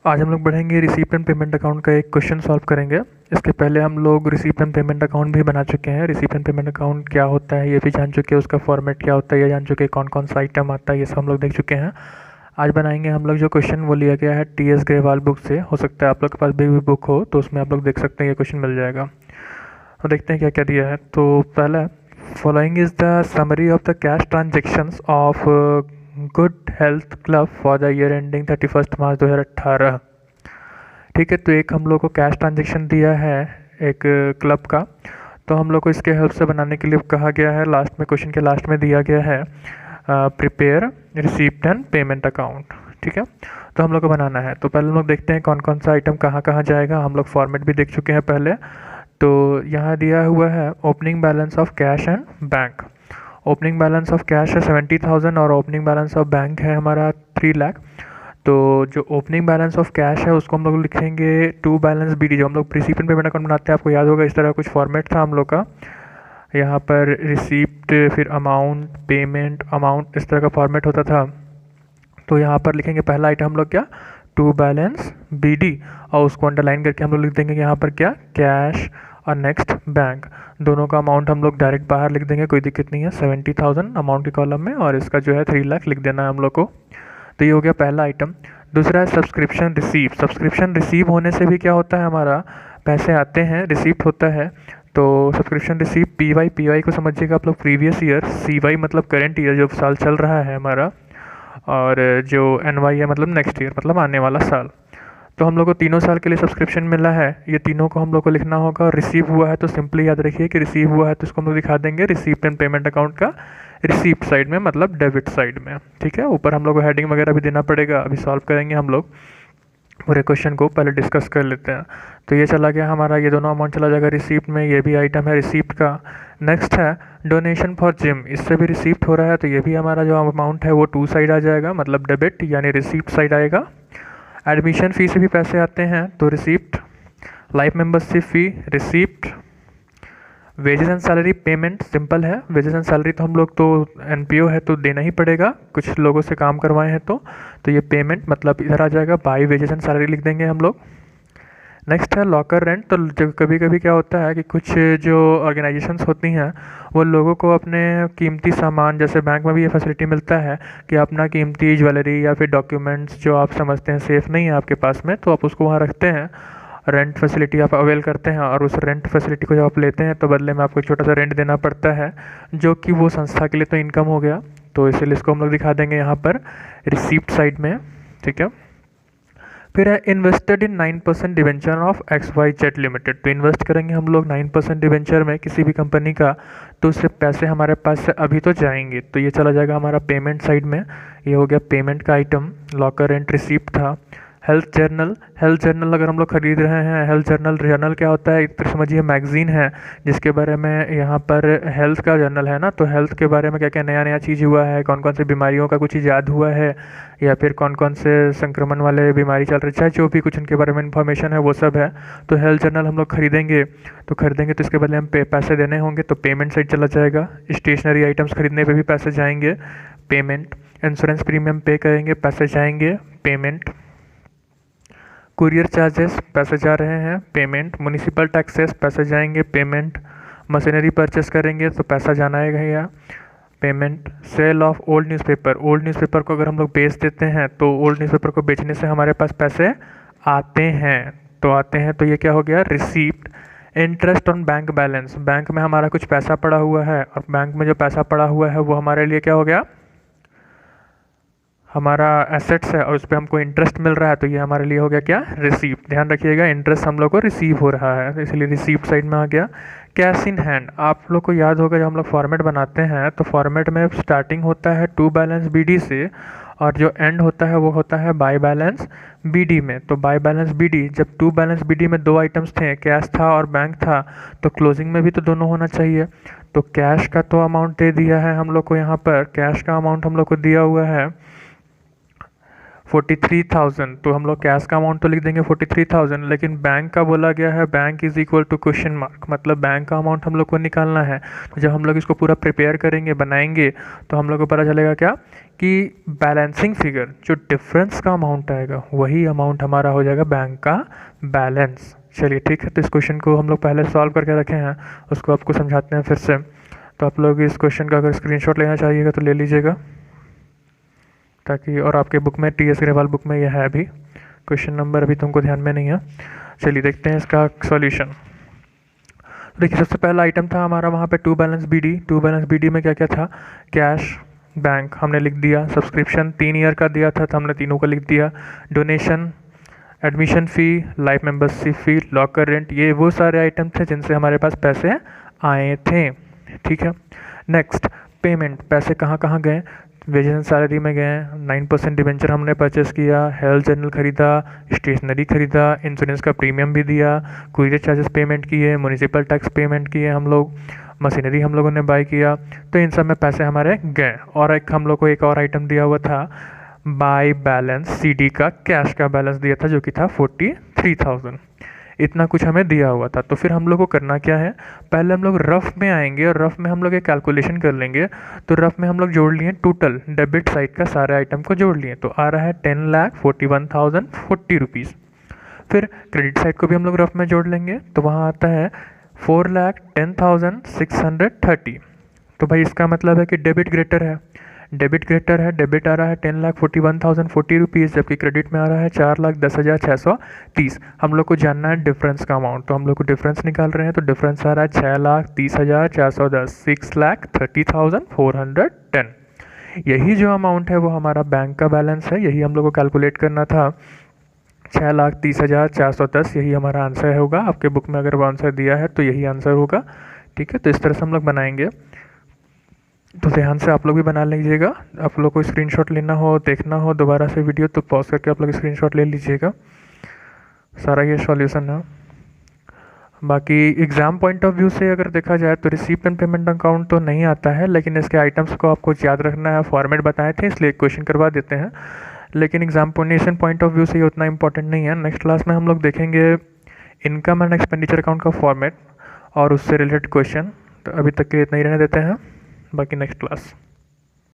आज हम लोग बढ़ेंगे रिसीप्ट एंड पेमेंट अकाउंट का एक क्वेश्चन सॉल्व करेंगे। इसके पहले हम लोग रिसीप्ट एंड पेमेंट अकाउंट भी बना चुके हैं। रिसीप्ट एंड पेमेंट अकाउंट क्या होता है ये भी जान चुके हैं, उसका फॉर्मेट क्या होता है ये जान चुके हैं, कौन कौन सा आइटम आता है ये सब हम लोग देख चुके हैं। आज बनाएंगे हम लोग जो क्वेश्चन वो लिया गया है TS ग्रेवाल बुक से। हो सकता है आप लोग के पास भी बुक हो तो उसमें आप लोग देख सकते हैं, ये क्वेश्चन मिल जाएगा। तो देखते हैं क्या क्या दिया है। तो पहला, following is the summary of the cash transactions of good health club for the year ending 31 मार्च 2018। ठीक है, तो एक हम लोग को कैश ट्रांजेक्शन दिया है एक क्लब का, तो हम लोग को इसके हेल्प से बनाने के लिए कहा गया है, लास्ट में क्वेश्चन के लास्ट में दिया गया है prepare receipt and payment account. ठीक है, तो हम लोग को बनाना है। तो पहले हम लोग देखते हैं कौन कौन सा आइटम कहाँ कहाँ जाएगा। हम लोग फॉर्मेट भी देख चुके हैं पहले। तो यहाँ दिया हुआ है opening balance of cash and bank. Opening balance of cash है 70,000 और ओपनिंग बैलेंस ऑफ बैंक है हमारा 3 लाख। तो जो ओपनिंग बैलेंस ऑफ कैश है उसको हम लोग लिखेंगे टू बैलेंस BD। जो हम लोग रिसीप्ट एंड पेमेंट अकाउंट बनाते हैं, आपको याद होगा इस तरह कुछ फॉर्मेट था हम लोग का। यहाँ पर रिसीप्ट, फिर अमाउंट, पेमेंट, अमाउंट, इस तरह का फॉर्मेट होता था। तो यहाँ पर लिखेंगे पहला आइटम हम लोग क्या, टू बैलेंस BD, और उसको अंडरलाइन करके हम लोग लिख देंगे यहाँ पर क्या, कैश, और नेक्स्ट बैंक। दोनों का अमाउंट हम लोग डायरेक्ट बाहर लिख देंगे, कोई दिक्कत नहीं है। 70,000 अमाउंट के कॉलम में और इसका जो है 3 लाख लिख देना है हम लोग को। तो ये हो गया पहला आइटम। दूसरा है सब्सक्रिप्शन रिसीव। सब्सक्रिप्शन रिसीव होने से भी क्या होता है, हमारा पैसे आते हैं, रिसीप्ट होता है। तो सब्सक्रिप्शन रिसीव PY को समझिएगा आप लोग प्रीवियस ईयर, CY मतलब करेंट ईयर जो साल चल रहा है हमारा, और जो NY है मतलब नेक्स्ट ईयर मतलब आने वाला साल। तो हम लोग को तीनों साल के लिए सब्सक्रिप्शन मिला है, ये तीनों को हम लोग को लिखना होगा। और रिसीव हुआ है तो सिंपली याद रखिए कि रिसीव हुआ है तो इसको हम लोग दिखा देंगे रिसीप्ट एंड पेमेंट अकाउंट का रिसीप्ट साइड में, मतलब डेबिट साइड में। ठीक है, ऊपर हम लोग को हेडिंग वगैरह भी देना पड़ेगा, अभी सॉल्व करेंगे हम लोग। पूरे क्वेश्चन को पहले डिस्कस कर लेते हैं। तो ये चला गया हमारा, ये दोनों अमाउंट चला जाएगा रिसीप्ट में, ये भी आइटम है रिसीप्ट का। नेक्स्ट है डोनेशन फॉर जिम, इससे भी रिसीप्ट हो रहा है, तो ये भी हमारा जो अमाउंट है वो टू साइड आ जाएगा, मतलब डेबिट यानी रिसीप्ट साइड आएगा। एडमिशन फ़ी से भी पैसे आते हैं तो receipt. Life membership fee receipt. Wages and salary payment simple है, वेजेस एंड सैलरी तो हम लोग तो NPO है तो देना ही पड़ेगा, कुछ लोगों से काम करवाए हैं तो ये पेमेंट मतलब इधर आ जाएगा, बाई वेजेस एंड सैलरी लिख देंगे हम लोग। नेक्स्ट है लॉकर रेंट। तो जो कभी कभी क्या होता है कि कुछ जो ऑर्गेनाइजेशंस होती हैं वो लोगों को अपने कीमती सामान, जैसे बैंक में भी ये फैसिलिटी मिलता है कि अपना कीमती ज्वेलरी या फिर डॉक्यूमेंट्स जो आप समझते हैं सेफ़ नहीं है आपके पास में, तो आप उसको वहाँ रखते हैं, रेंट फैसिलिटी आप अवेल करते हैं, और उस रेंट फैसिलिटी को जब आप लेते हैं तो बदले में आपको एक छोटा सा रेंट देना पड़ता है, जो कि वो संस्था के लिए तो इनकम हो गया। तो इसीलिए इसको हम लोग दिखा देंगे यहाँ पर रिसीप्ट साइड में। ठीक है, फिर है invested in 9% debenture of XYZ limited. तो इन्वेस्ट करेंगे हम लोग 9% डिवेंचर में किसी भी कंपनी का, तो उससे पैसे हमारे पास से अभी तो जाएंगे, तो ये चला जाएगा हमारा पेमेंट साइड में। ये हो गया पेमेंट का आइटम, लॉकर रेंट रिसीप्ट था। हेल्थ जर्नल, हेल्थ जर्नल अगर हम लोग खरीद रहे हैं, हेल्थ जर्नल, जर्नल क्या होता है, एक तरह समझिए मैगजीन है जिसके बारे में, यहाँ पर हेल्थ का जर्नल है ना, तो हेल्थ के बारे में क्या क्या नया नया चीज़ हुआ है, कौन कौन से बीमारियों का कुछ ईजाद हुआ है, या फिर कौन कौन से संक्रमण वाले बीमारी चल रही है, जो भी कुछ उनके बारे में इन्फॉर्मेशन है वो सब है। तो हेल्थ जर्नल हम लोग खरीदेंगे, तो इसके बदले हम पैसे देने होंगे, तो पेमेंट साइड चला जाएगा। स्टेशनरी आइटम्स खरीदने पे भी पैसे जाएंगे, पेमेंट। इंश्योरेंस प्रीमियम पे करेंगे, पैसे जाएंगे, पेमेंट। कुरियर चार्जेस पैसे जा रहे हैं, पेमेंट। म्युनिसिपल टैक्सेस पैसे जाएंगे, पेमेंट। मशीनरी परचेस करेंगे तो पैसा जाना है, payment. Sale of old newspaper, old newspaper को अगर हम लोग बेच देते हैं तो ओल्ड न्यूज़पेपर को बेचने से हमारे पास पैसे आते हैं, तो ये क्या हो गया, receipt. Interest on bank balance, bank में हमारा कुछ पैसा पड़ा हुआ है, और बैंक में जो पैसा पड़ा हुआ है वो हमारे लिए क्या हो गया, हमारा एसेट्स है, और उस पर हमको इंटरेस्ट मिल रहा है, तो ये हमारे लिए हो गया क्या, रिसीप्ट। ध्यान रखिएगा इंटरेस्ट हम लोग को रिसीव हो रहा है, इसलिए रिसीप्ट साइड में आ गया। कैश इन हैंड, आप लोग को याद होगा जब हम लोग फॉर्मेट बनाते हैं तो फॉर्मेट में स्टार्टिंग होता है टू बैलेंस BD से, और जो एंड होता है वो होता है बाई बैलेंस BD में। तो बाई बैलेंस BD, जब टू बैलेंस BD में दो आइटम्स थे, कैश था और बैंक था, तो क्लोजिंग में भी तो दोनों होना चाहिए। तो कैश का तो अमाउंट दे दिया है हम लोग को, यहाँ पर कैश का अमाउंट हम लोग को दिया हुआ है 43,000, तो हम लोग कैश का अमाउंट तो लिख देंगे 43,000, लेकिन बैंक का बोला गया है bank is equal to question mark, मतलब बैंक का अमाउंट हम लोग को निकालना है। तो जब हम लोग इसको पूरा प्रिपेयर करेंगे, बनाएंगे, तो हम लोग को पता चलेगा क्या कि बैलेंसिंग फिगर जो डिफरेंस का अमाउंट आएगा वही अमाउंट हमारा हो जाएगा बैंक का बैलेंस। चलिए ठीक है, तो इस क्वेश्चन को हम लोग पहले सॉल्व करके रखे हैं, उसको आपको समझाते हैं फिर से। तो आप लोग इस क्वेश्चन का अगर स्क्रीनशॉट लेना चाहिएगा तो ले लीजिएगा, ताकि और आपके बुक में टी एस अग्रवाल बुक में यह है अभी, क्वेश्चन नंबर अभी तुमको ध्यान में नहीं है। चलिए देखते हैं इसका सॉल्यूशन। देखिए सबसे पहला आइटम था हमारा वहाँ पे टू बैलेंस बी डी में क्या क्या था, कैश, बैंक हमने लिख दिया, सब्सक्रिप्शन 3 ईयर का दिया था तो हमने तीनों का लिख दिया, donation, admission fee, life membership fee, locker rent, ये वो सारे आइटम थे जिनसे हमारे पास पैसे आए थे। ठीक है, नेक्स्ट पेमेंट, पैसे कहाँ कहाँ गए, वेजेस एंड सैलरी में गए, 9% डिबेंचर हमने परचेस किया, हेल्थ जर्नल खरीदा, स्टेशनरी खरीदा, इंश्योरेंस का प्रीमियम भी दिया, कुरियर चार्जेस पेमेंट किए, म्यूनिसिपल टैक्स पेमेंट किए हम लोग, मशीनरी हम लोगों ने बाय किया, तो इन सब में पैसे हमारे गए। और एक हम लोग को एक और आइटम दिया हुआ था बाय बैलेंस, सीडी का कैश का बैलेंस दिया था जो कि था 43,000, इतना कुछ हमें दिया हुआ था। तो फिर हम लोग को करना क्या है, पहले हम लोग रफ में आएंगे और रफ में हम लोग एक कैलकुलेशन कर लेंगे। तो रफ में हम लोग जोड़ लिए टोटल डेबिट साइड का सारे आइटम को जोड़ लिए, तो आ रहा है 10,41,040 रुपीज़। फिर क्रेडिट साइड को भी हम लोग रफ में जोड़ लेंगे, तो वहाँ आता है 4,10,630। तो भाई इसका मतलब है कि डेबिट ग्रेटर है, डेबिट आ रहा है 10,41,040 रुपीज़, जबकि क्रेडिट में आ रहा है 4,10,630। हम लोग को जानना है डिफरेंस का अमाउंट, तो हम लोग को डिफरेंस निकाल रहे हैं, तो डिफरेंस आ रहा है 6,30,410, 6,30,410। यही जो अमाउंट है वो हमारा बैंक का बैलेंस है, यही हम लोग को कैलकुलेट करना था, 6,30,410, यही हमारा आंसर होगा। आपके बुक में अगर वो आंसर दिया है तो यही आंसर होगा। ठीक है, तो इस तरह से हम लोग बनाएंगे, तो ध्यान से आप लोग भी बना लीजिएगा। आप लोग को स्क्रीनशॉट लेना हो, देखना हो दोबारा से वीडियो, तो पॉज करके आप लोग स्क्रीनशॉट ले लीजिएगा। सारा ये सॉल्यूशन है। बाकी एग्ज़ाम पॉइंट ऑफ व्यू से अगर देखा जाए तो रिसीप्ट एंड पेमेंट अकाउंट तो नहीं आता है, लेकिन इसके आइटम्स को आपको याद रखना है, फॉर्मेट बताए थे इसलिए क्वेश्चन करवा देते हैं, लेकिन एग्जामिनेशन पॉइंट ऑफ व्यू से ये उतना इंपॉर्टेंट नहीं है। नेक्स्ट क्लास में हम लोग देखेंगे इनकम एंड एक्सपेंडिचर अकाउंट का फॉर्मेट और उससे रिलेटेड क्वेश्चन। तो अभी तक के लिए इतना ही रहने देते हैं, बाकी नेक्स्ट क्लास।